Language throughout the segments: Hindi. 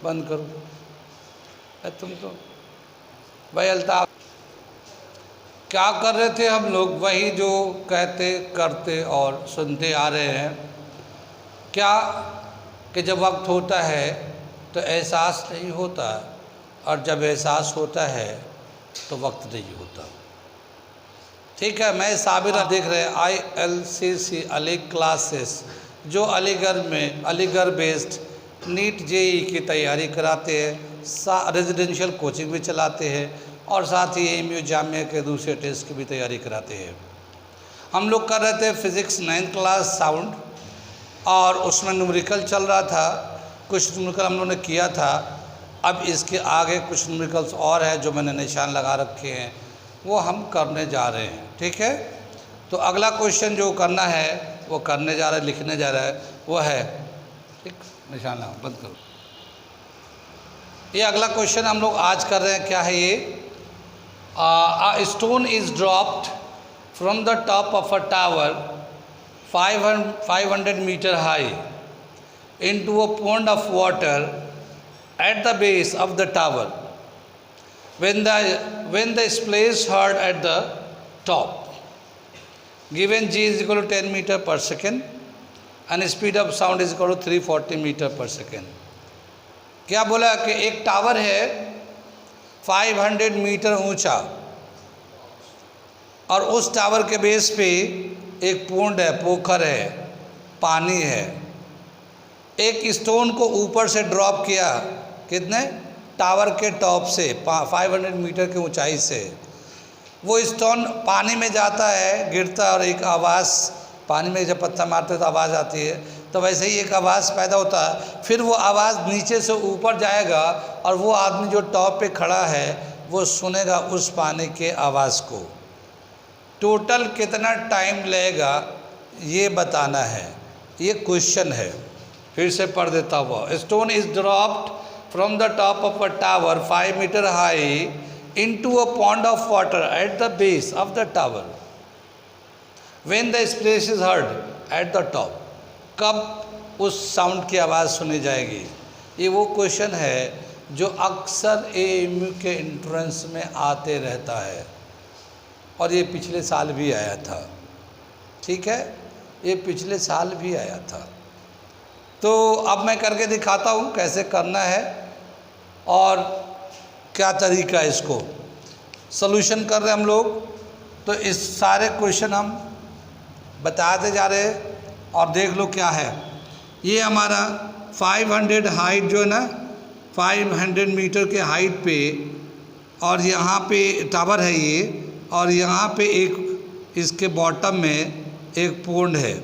बंद करो। तुम तो भाई अल्ताफ क्या कर रहे थे? हम लोग वही जो कहते करते और सुनते आ रहे हैं, क्या कि जब वक्त होता है तो एहसास नहीं होता, और जब एहसास होता है तो वक्त नहीं होता। ठीक है, मैं साबिर देख रहे हैं ILCC अली क्लासेस, जो अलीगढ़ बेस्ड नीट JEE की तैयारी कराते हैं, रेजिडेंशियल कोचिंग भी चलाते हैं, और साथ ही AMU जामिया के दूसरे टेस्ट की भी तैयारी कराते हैं। हम लोग कर रहे थे फिज़िक्स 9th क्लास साउंड, और उसमें न्यूमेरिकल चल रहा था। कुछ न्यूमेरिकल हम लोगों ने किया था। अब इसके आगे कुछ न्यूमेरिकल्स और है जो मैंने निशान लगा रखे हैं, वो हम करने जा रहे हैं। ठीक है, तो अगला क्वेश्चन जो करना है वो करने जा रहा है, लिखने जा रहा है, वो है, ठीक, निशान लगा, बंद करो। ये अगला क्वेश्चन हम लोग आज कर रहे हैं। क्या है ये? A stone is dropped from the top of a tower 500 meter high into a pond of water at the base of the tower. When the splash heard at the top, given G is equal to 10 meter per second and speed of sound is equal to 340 meter per second. क्या बोला कि एक टावर है 500 मीटर ऊंचा, और उस टावर के बेस पे एक पोंड है, पोखर है, पानी है। एक स्टोन को ऊपर से ड्रॉप किया, कितने? टावर के टॉप से 500 मीटर की ऊंचाई से। वो स्टोन पानी में जाता है, गिरता है, और एक आवाज़, पानी में जब पत्थर मारते तो आवाज़ आती है, तो वैसे ही एक आवाज़ पैदा होता है। फिर वो आवाज़ नीचे से ऊपर जाएगा, और वो आदमी जो टॉप पे खड़ा है वो सुनेगा उस पानी के आवाज़ को। टोटल कितना टाइम लगेगा ये बताना है, ये क्वेश्चन है। फिर से पढ़ देता हुआ। Stone is dropped from the top of a tower 5 metre high into a pond of water at the base of the tower. When the splash is heard at the top, कब उस साउंड की आवाज़ सुनी जाएगी? ये वो क्वेश्चन है जो अक्सर AMU के एंट्रेंस में आते रहता है, और ये पिछले साल भी आया था। ठीक है, ये पिछले साल भी आया था। तो अब मैं करके दिखाता हूँ कैसे करना है और क्या तरीका है। इसको सॉल्यूशन कर रहे हैं हम लोग, तो इस सारे क्वेश्चन हम बताते जा रहे हैं, और देख लो क्या है। ये हमारा 500 हाइट जो है ना, 500 मीटर के हाइट पे, और यहाँ पे टावर है ये, और यहाँ पे एक इसके बॉटम में एक पोंड है।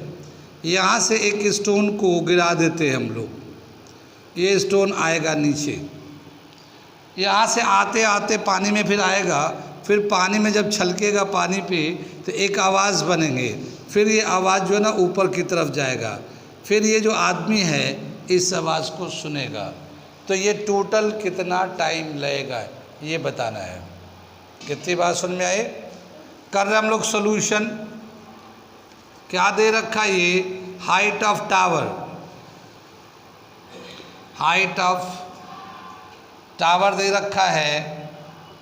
यहाँ से एक स्टोन को गिरा देते हैं हम लोग। ये स्टोन आएगा नीचे, यहाँ से आते आते पानी में फिर आएगा, फिर पानी में जब छलकेगा पानी पे तो एक आवाज़ बनेंगे, फिर ये आवाज़ जो है ना ऊपर की तरफ जाएगा, फिर ये जो आदमी है इस आवाज़ को सुनेगा। तो ये टोटल कितना टाइम लगेगा ये बताना है। कितनी बात सुन में आए? कर रहे हम लोग सॉल्यूशन। क्या दे रखा है ये? Height of tower, height of tower दे रखा है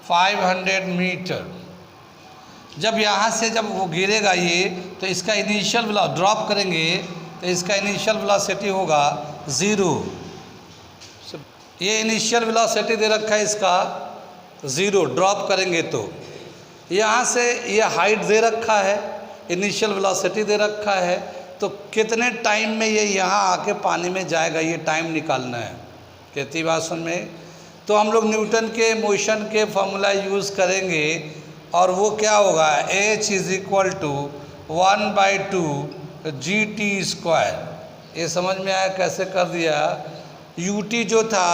500 मीटर। जब यहाँ से जब वो गिरेगा ये, तो इसका इनिशियल ड्रॉप करेंगे तो इसका इनिशियल वेलोसिटी होगा 0। ये इनिशियल वेलोसिटी दे रखा है इसका 0, ड्रॉप करेंगे तो यहाँ से ये हाइट दे रखा है, इनिशियल वेलोसिटी दे रखा है, तो कितने टाइम में ये यहाँ आके पानी में जाएगा ये टाइम निकालना है। कितनी बात सुन में? तो हम लोग न्यूटन के मोशन के फॉर्मूला यूज़ करेंगे, और वो क्या होगा? H is equal to 1/2 GT²। ये समझ में आया कैसे कर दिया? UT जो था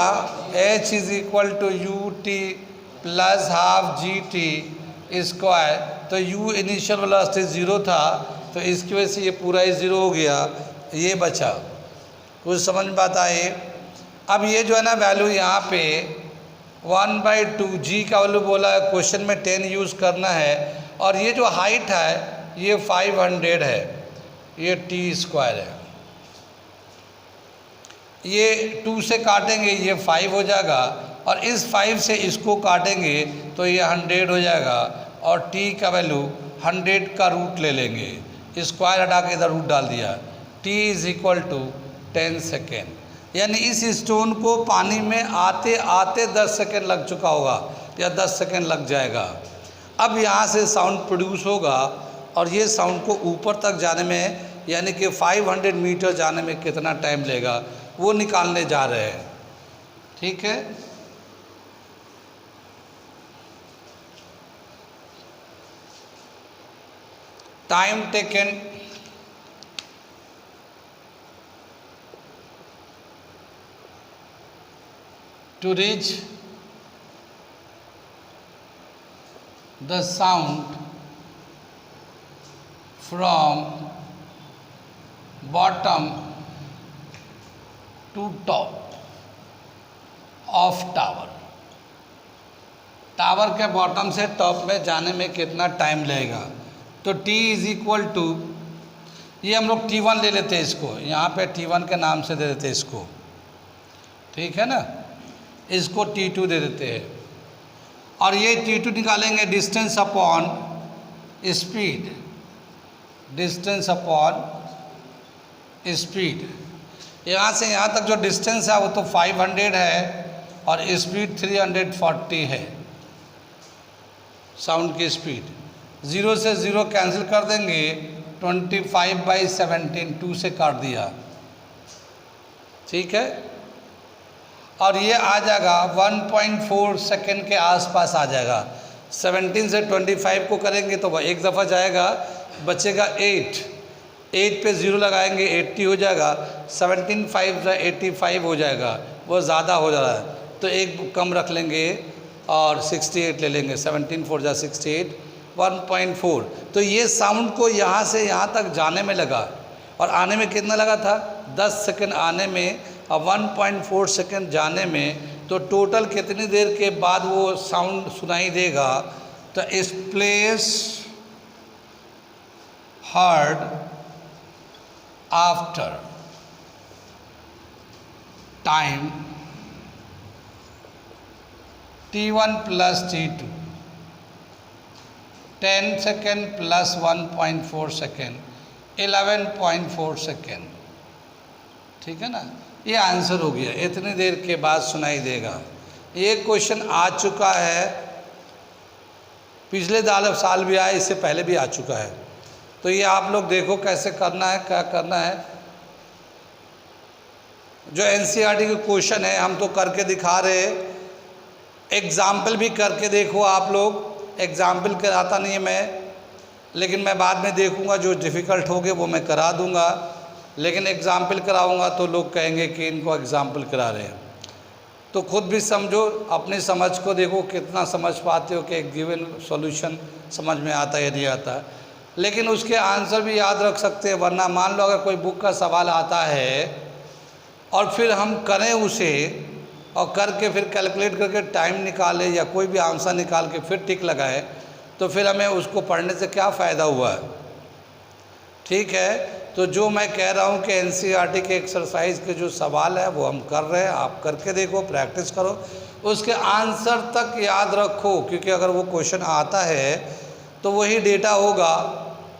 H is equal to UT plus half GT², तो U इनिशियल वेलोसिटी 0 था, तो इसकी वजह से ये पूरा ही 0 हो गया, ये बचा। कुछ समझ में बात आई? अब ये जो है ना वैल्यू यहाँ पे 1/2 G का वैल्यू बोला है, क्वेश्चन में 10 यूज़ करना है, और ये जो हाइट है ये 500 है, ये T² है। ये 2 से काटेंगे ये 5 हो जाएगा, और इस 5 से इसको काटेंगे तो ये 100 हो जाएगा, और t का वैल्यू 100 का रूट ले लेंगे, स्क्वायर हटा के इधर रूट डाल दिया, t is equal to 10 second. यानी इस स्टोन को पानी में आते आते 10 सेकेंड लग चुका होगा या 10 सेकेंड लग जाएगा। अब यहाँ से साउंड प्रोड्यूस होगा, और ये साउंड को ऊपर तक जाने में यानी कि 500 मीटर जाने में कितना टाइम लेगा वो निकालने जा रहे हैं। ठीक है, time taken to reach the sound from bottom to top of tower। Tower के बॉटम से टॉप में जाने में कितना टाइम लगेगा? तो t इज़ इक्वल टू, ये हम लोग t1 ले लेते हैं, इसको यहाँ पे t1 के नाम से दे देते हैं इसको, ठीक है ना, इसको t2 दे देते हैं, और ये t2 निकालेंगे distance upon speed, distance upon speed. यहाँ से यहाँ तक जो डिस्टेंस है वो तो 500 है, और स्पीड 340 है, साउंड की स्पीड। 0 से 0 कैंसिल कर देंगे, 25/17 2 से काट दिया, ठीक है, और ये आ जाएगा 1.4 सेकेंड के आसपास आ जाएगा। 17 से 25 को करेंगे तो वह एक दफ़ा जाएगा, बचेगा 8 पे 0 लगाएंगे 80 हो जाएगा, 17 5 से 85 हो जाएगा, वो ज़्यादा हो जा रहा है तो एक कम रख लेंगे और 68 ले लेंगे, 17 4 जा 68, 1.4। तो ये साउंड को यहाँ से यहाँ तक जाने में लगा, और आने में कितना लगा था? 10 सेकेंड आने में और 1.4 सेकेंड जाने में। तो टोटल कितनी देर के बाद वो साउंड सुनाई देगा? तो इस place heard after time t1 plus t2, 10 second plus 1.4 second, 11.4 second, ठीक है ना। ये आंसर हो गया, इतनी देर के बाद सुनाई देगा। ये क्वेश्चन आ चुका है, पिछले साल भी आया, इससे पहले भी आ चुका है। तो ये आप लोग देखो कैसे करना है, क्या करना है। जो एनसीईआरटी के क्वेश्चन है हम तो करके दिखा रहे, एग्जाम्पल भी करके देखो आप लोग। एग्जाम्पल कराता नहीं है मैं, लेकिन मैं बाद में देखूंगा जो डिफ़िकल्ट होंगे वो मैं करा दूंगा, लेकिन एग्जाम्पल कराऊंगा तो लोग कहेंगे कि इनको एग्जाम्पल करा रहे हैं। तो खुद भी समझो, अपनी समझ को देखो कितना समझ पाते हो कि एक गिवन सॉल्यूशन समझ में आता है या नहीं आता है। लेकिन उसके आंसर भी याद रख सकते हैं, वरना मान लो अगर कोई बुक का सवाल आता है और फिर हम करें उसे और करके फिर कैलकुलेट करके टाइम निकाले या कोई भी आंसर निकाल के फिर टिक लगाए, तो फिर हमें उसको पढ़ने से क्या फ़ायदा हुआ है। ठीक है, तो जो मैं कह रहा हूँ कि एनसीईआरटी के एक्सरसाइज के जो सवाल है वो हम कर रहे हैं, आप करके देखो, प्रैक्टिस करो, उसके आंसर तक याद रखो, क्योंकि अगर वो क्वेश्चन आता है तो वही डेटा होगा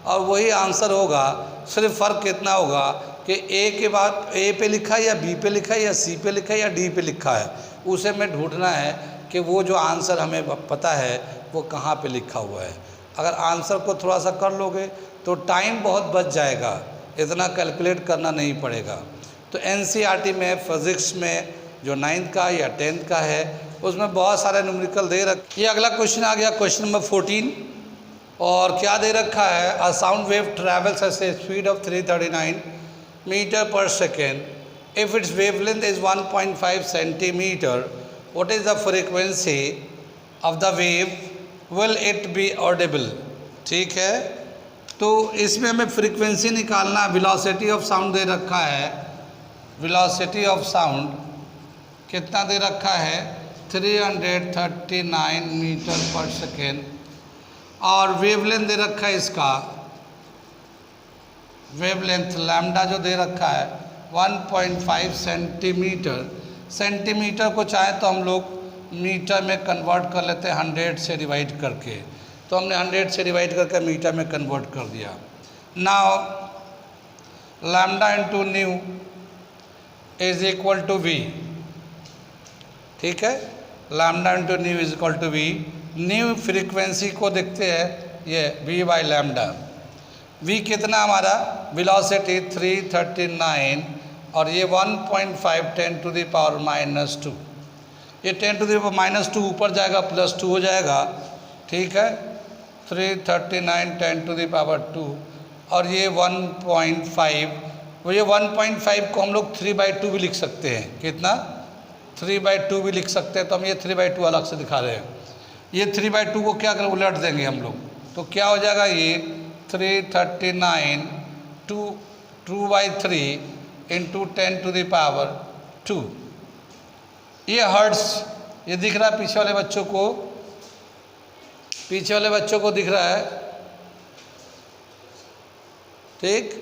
और वही आंसर होगा। सिर्फ फ़र्क कितना होगा कि ए के बाद ए पे लिखा है या बी पे लिखा है या सी पे लिखा है या डी पे लिखा है, उसे में ढूंढना है कि वो जो आंसर हमें पता है वो कहाँ पे लिखा हुआ है। अगर आंसर को थोड़ा सा कर लोगे तो टाइम बहुत बच जाएगा, इतना कैलकुलेट करना नहीं पड़ेगा। तो एनसीईआरटी में फिज़िक्स में जो 9th का या 10th का है उसमें बहुत सारे न्यूमेरिकल दे रखे। ये अगला क्वेश्चन आ गया, क्वेश्चन नंबर 14, और क्या दे रखा है? A sound wave travels at a speed of 339 metre पर second if its wavelength is 1.5 centimetre, what is the frequency of the wave, will it be audible. ठीक है, तो इसमें हमें फ्रीक्वेंसी निकालना, वेलोसिटी ऑफ साउंड दे रखा है, वेलोसिटी ऑफ साउंड कितना दे रखा है? 339 मीटर पर सेकेंड, और वेवलेंथ दे रखा है इसका, वेवलेंथ लैम्डा जो दे रखा है 1.5 सेंटीमीटर। सेंटीमीटर को चाहे तो हम लोग मीटर में कन्वर्ट कर लेते हैं 100 से डिवाइड करके, तो हमने 100 से डिवाइड करके मीटर में कन्वर्ट कर दिया। Now lambda into nu is equal to v, ठीक है, lambda into nu is equal to v. Nu frequency को देखते हैं, ये वी बाई लैम्डा। वी कितना हमारा, वेलोसिटी 339 और ये 1.5 10 टू द पावर -2, ये 10 टू द पावर -2 ऊपर जाएगा +2 हो जाएगा, ठीक है, 339 10 टू द पावर 2 और ये 1.5, वो ये 1.5 को हम लोग 3/2 भी लिख सकते हैं, कितना 3/2 भी लिख सकते हैं, तो हम ये 3/2 अलग से दिखा रहे हैं। ये 3/2 को क्या कर उलट देंगे हम लोग, तो क्या हो जाएगा, ये 339 2/3 इंटू 10 टू द पावर 2। ये हर्ट्स, ये दिख रहा है पीछे वाले बच्चों को, पीछे वाले बच्चों को दिख रहा है, ठीक।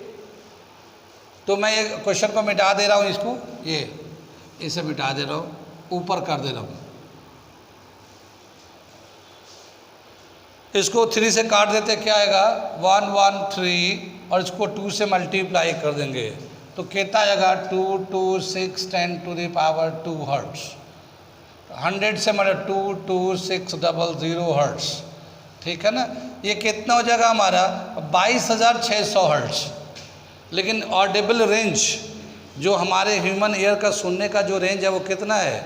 तो मैं ये क्वेश्चन को मिटा दे रहा हूँ, इसको ये इसे मिटा दे रहा हूँ, ऊपर कर दे रहा हूँ, इसको 3 से काट देते, क्या आएगा 113 और इसको 2 से मल्टीप्लाई कर देंगे तो कितना आएगा 226 10 टू द पावर 2 हर्ट्स। 100 से मतलब 22600 हर्ट्स, ठीक है ना। ये कितना हो जाएगा हमारा 22,600 हर्ट्ज। लेकिन ऑडिबल रेंज जो हमारे ह्यूमन ईयर का सुनने का जो रेंज है वो कितना है,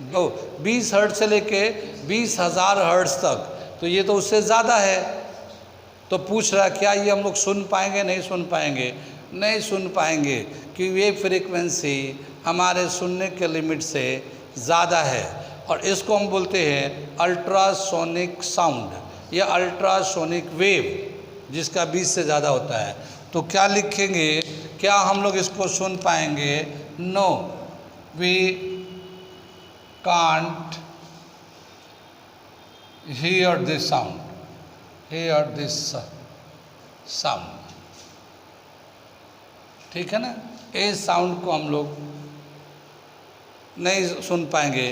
वो 20 हर्ट्ज से लेके 20,000 हर्ट्ज तक, तो ये तो उससे ज़्यादा है। तो पूछ रहा क्या ये हम लोग सुन पाएंगे, नहीं सुन पाएंगे, नहीं सुन पाएंगे कि ये फ्रीक्वेंसी हमारे सुनने के लिमिट से ज़्यादा है और इसको हम बोलते हैं अल्ट्रासोनिक साउंड या अल्ट्रासोनिक वेव, जिसका 20 से ज़्यादा होता है। तो क्या लिखेंगे, क्या हम लोग इसको सुन पाएंगे, no we can't hear this sound, hear this sound, ठीक है ना। इस साउंड को हम लोग नहीं सुन पाएंगे।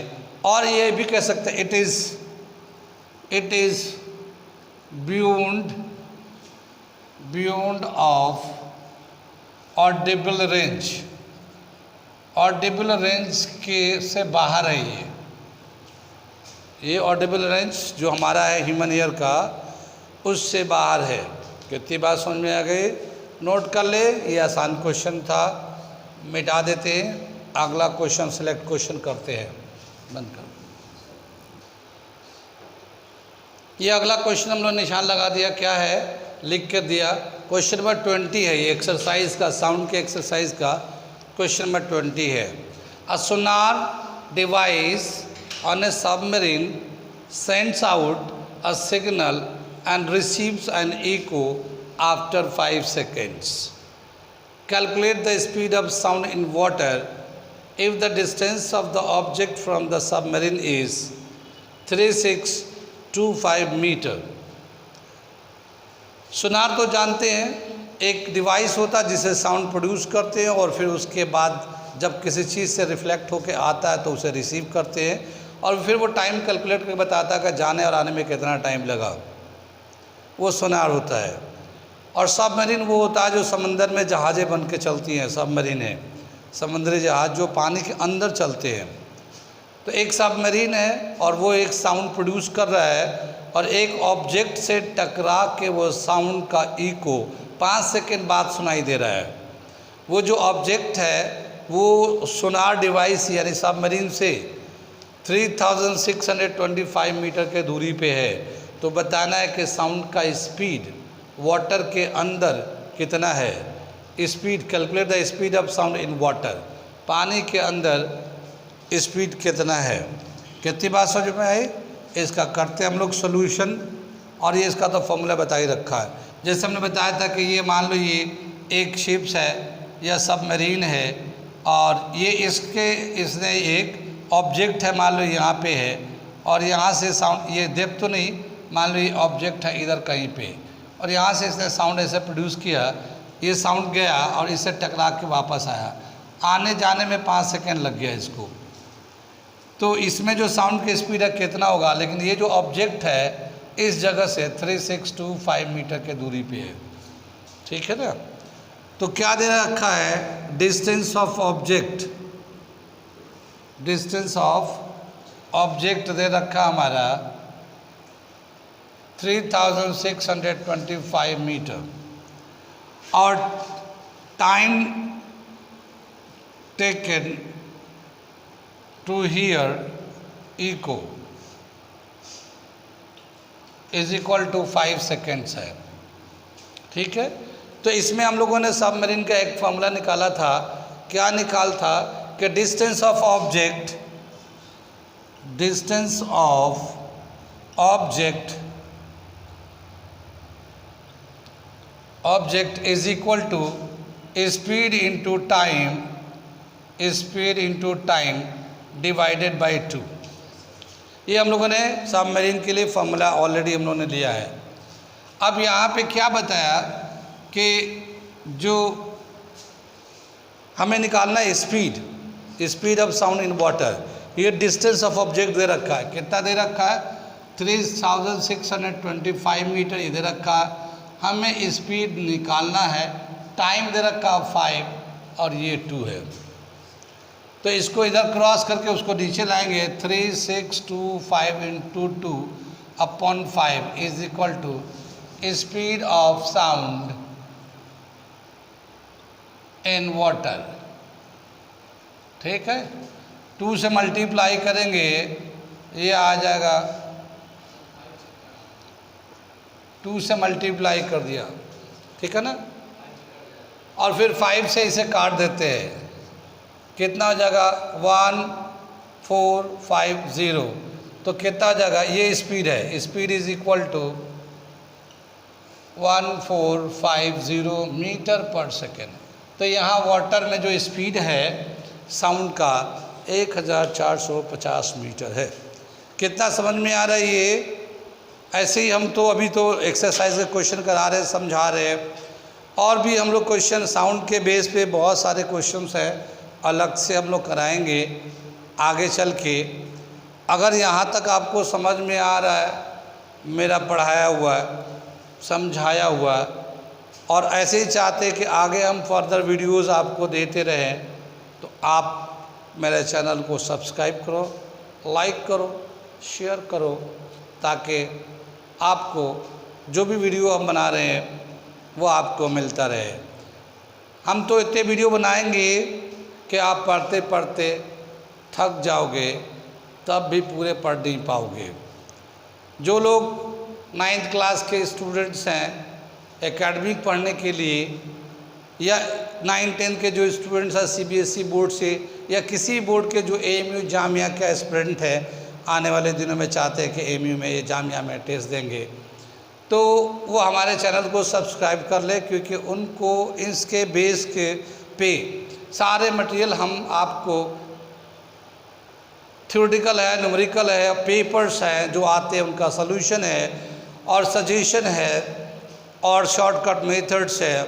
और ये भी कह सकते हैं it is beyond of Audible range, Audible range के से बाहर है ये ऑडिबल रेंज जो हमारा है ह्यूमन ईयर का, उससे बाहर है। कितनी बात समझ में आ गई, नोट कर ले, ये आसान क्वेश्चन था, मिटा देते हैं, अगला क्वेश्चन सेलेक्ट क्वेश्चन करते हैं, बंद कर। ये अगला क्वेश्चन हम लोग निशान लगा दिया, क्या है लिख कर दिया, क्वेश्चन नंबर 20 है ये एक्सरसाइज का, साउंड के एक्सरसाइज का क्वेश्चन नंबर 20 है। अ सोनार device on a submarine sends out a signal and receives an echo after 5 seconds. Calculate the speed of sound in water if the distance of the object from the submarine is 3625 metre. Sonar तो जानते हैं एक डिवाइस होता है जिसे साउंड प्रोड्यूस करते हैं और फिर उसके बाद जब किसी चीज़ से रिफ्लेक्ट होकर आता है तो उसे रिसीव करते हैं और फिर वो टाइम कैलकुलेट करके बताता है कि जाने और आने में कितना टाइम लगा, वो सोनार होता है। और सबमरीन वो होता है जो समंदर में जहाज़ें बन के चलती हैं, सबमरीन है समुद्री जहाज़ जो पानी के अंदर चलते हैं। तो एक सबमरीन है और वो एक साउंड प्रोड्यूस कर रहा है और एक ऑब्जेक्ट से टकरा के वो साउंड का इको 5 सेकंड बाद सुनाई दे रहा है। वो जो ऑब्जेक्ट है वो सोनार डिवाइस यानी सबमरीन से 3625 मीटर के दूरी पे है। तो बताना है कि साउंड का स्पीड वाटर के अंदर कितना है, speed, calculate the speed of sound in water, पानी के अंदर स्पीड कितना है। कितनी बात समझ में आई, इसका करते हम लोग सोल्यूशन। और ये इसका तो फॉर्मूला बता ही रखा है, जैसे हमने बताया था कि ये मान लो ये एक शिप्स है या सबमरीन है और ये इसने एक ऑब्जेक्ट है, मान लो यहाँ पे है और यहाँ से साउंड, ये डेप्थ तो नहीं, मान लो ये ऑब्जेक्ट है इधर कहीं पे और यहाँ से इसने साउंड ऐसे प्रोड्यूस किया, ये साउंड गया और इससे टकरा के वापस आया आने जाने में 5 सेकेंड लग गया इसको। तो इसमें जो साउंड की स्पीड है कितना होगा, लेकिन ये जो ऑब्जेक्ट है इस जगह से 3625 मीटर के दूरी पे है, ठीक है ना। तो क्या दे रखा है, distance of object, distance of object दे रखा हमारा 3625 मीटर, और time taken to hear echo is equal to 5 seconds है, ठीक है। तो इसमें हम लोगों ने सबमरीन का एक फॉर्मूला निकाला था, क्या निकाल था कि distance of object, distance of object, object is equal to speed into time, speed into time divided by 2। ये हम लोगों ने सबमरीन के लिए फॉर्मूला ऑलरेडी हम लोगों ने लिया है। अब यहाँ पे क्या बताया कि जो हमें निकालना है speed, speed of sound in water. ये डिस्टेंस ऑफ ऑब्जेक्ट दे रखा है, कितना दे रखा है 3625 मीटर ये दे रखा है। हमें स्पीड निकालना है, टाइम दे रखा है 5 और ये 2 है। तो इसको इधर क्रॉस करके उसको नीचे लाएंगे, 3625 into 2 upon 5 is equal to speed of sound in water, ठीक है। 2 से मल्टीप्लाई करेंगे, ये आ जाएगा, 2 से मल्टीप्लाई कर दिया, ठीक है ना, और फिर 5 से इसे काट देते हैं, कितना हो जाएगा 1450। तो कितना हो जाएगा, ये स्पीड है, speed is equal to 1450 metre पर सेकेंड। तो यहाँ वाटर में जो स्पीड है साउंड का 1450 मीटर है। कितना समझ में आ रहा है ये? ऐसे ही हम तो अभी तो एक्सरसाइज के क्वेश्चन करा रहे हैं, समझा रहे हैं, और भी हम लोग क्वेश्चन साउंड के बेस पे बहुत सारे क्वेश्चंस हैं, अलग से हम लोग कराएंगे आगे चल के। अगर यहाँ तक आपको समझ में आ रहा है, मेरा पढ़ाया हुआ है, समझाया हुआ है, और ऐसे ही चाहते कि आगे हम फर्दर वीडियोस आपको देते रहें, तो आप मेरे चैनल को सब्सक्राइब करो, लाइक करो, शेयर करो, ताकि आपको जो भी वीडियो हम बना रहे हैं वो आपको मिलता रहे। हम तो इतने वीडियो बनाएंगे कि आप पढ़ते पढ़ते थक जाओगे, तब भी पूरे पढ़ नहीं पाओगे। जो लोग 9th क्लास के स्टूडेंट्स हैं एकेडमिक पढ़ने के लिए, या 9-10 के जो स्टूडेंट्स हैं CBSE बोर्ड से, या किसी बोर्ड के जो AMU जामिया के एस्पिरेंट है, आने वाले दिनों में चाहते हैं कि AMU में, ये जामिया में टेस्ट देंगे, तो वो हमारे चैनल को सब्सक्राइब कर ले, क्योंकि उनको इसके बेस के पे सारे मटेरियल हम आपको थ्योरेटिकल है, न्यूमेरिकल है, पेपर्स हैं जो आते हैं, उनका सॉल्यूशन है और सजेशन है और शॉर्टकट मेथड्स है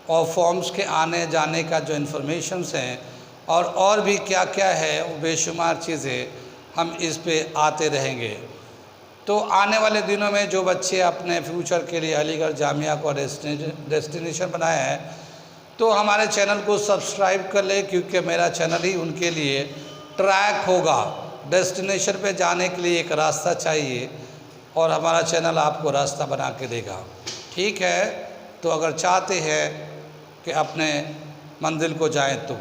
और फॉर्म्स के आने जाने का जो इन्फॉर्मेशंस हैं और भी क्या क्या है, वो बेशुमार चीज़ें हम इस पे आते रहेंगे। तो आने वाले दिनों में जो बच्चे अपने फ्यूचर के लिए अलीगढ़ जामिया को डेस्टिनेशन बनाए हैं, तो हमारे चैनल को सब्सक्राइब कर ले, क्योंकि मेरा चैनल ही उनके लिए ट्रैक होगा। डेस्टिनेशन पे जाने के लिए एक रास्ता चाहिए और हमारा चैनल आपको रास्ता बना के देगा, ठीक है। तो अगर चाहते हैं कि अपने मंजिल को जाएं, तो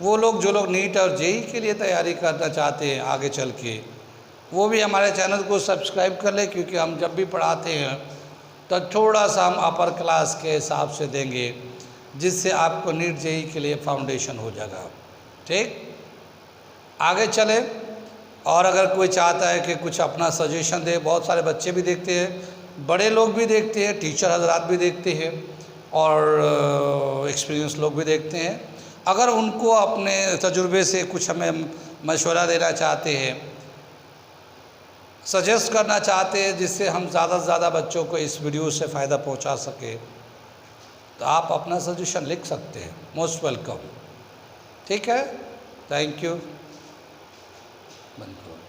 वो लोग जो लोग नीट और जेई के लिए तैयारी करना चाहते हैं आगे चल के, वो भी हमारे चैनल को सब्सक्राइब कर ले, क्योंकि हम जब भी पढ़ाते हैं तो थोड़ा सा हम अपर क्लास के हिसाब से देंगे, जिससे आपको नीट जेई के लिए फाउंडेशन हो जाएगा, ठीक। आगे चले, और अगर कोई चाहता है कि कुछ अपना सजेशन दे, बहुत सारे बच्चे भी देखते हैं, बड़े लोग भी देखते हैं, टीचर हजरात भी देखते हैं, और एक्सपीरियंस लोग भी देखते हैं। अगर उनको अपने तजुर्बे से कुछ हमें मशवरा देना चाहते हैं, सजेस्ट करना चाहते हैं, जिससे हम ज़्यादा से ज़्यादा बच्चों को इस वीडियो से फ़ायदा पहुंचा सके, तो आप अपना सजेशन लिख सकते हैं। Most welcome. ठीक है, थैंक यू, बंद करो।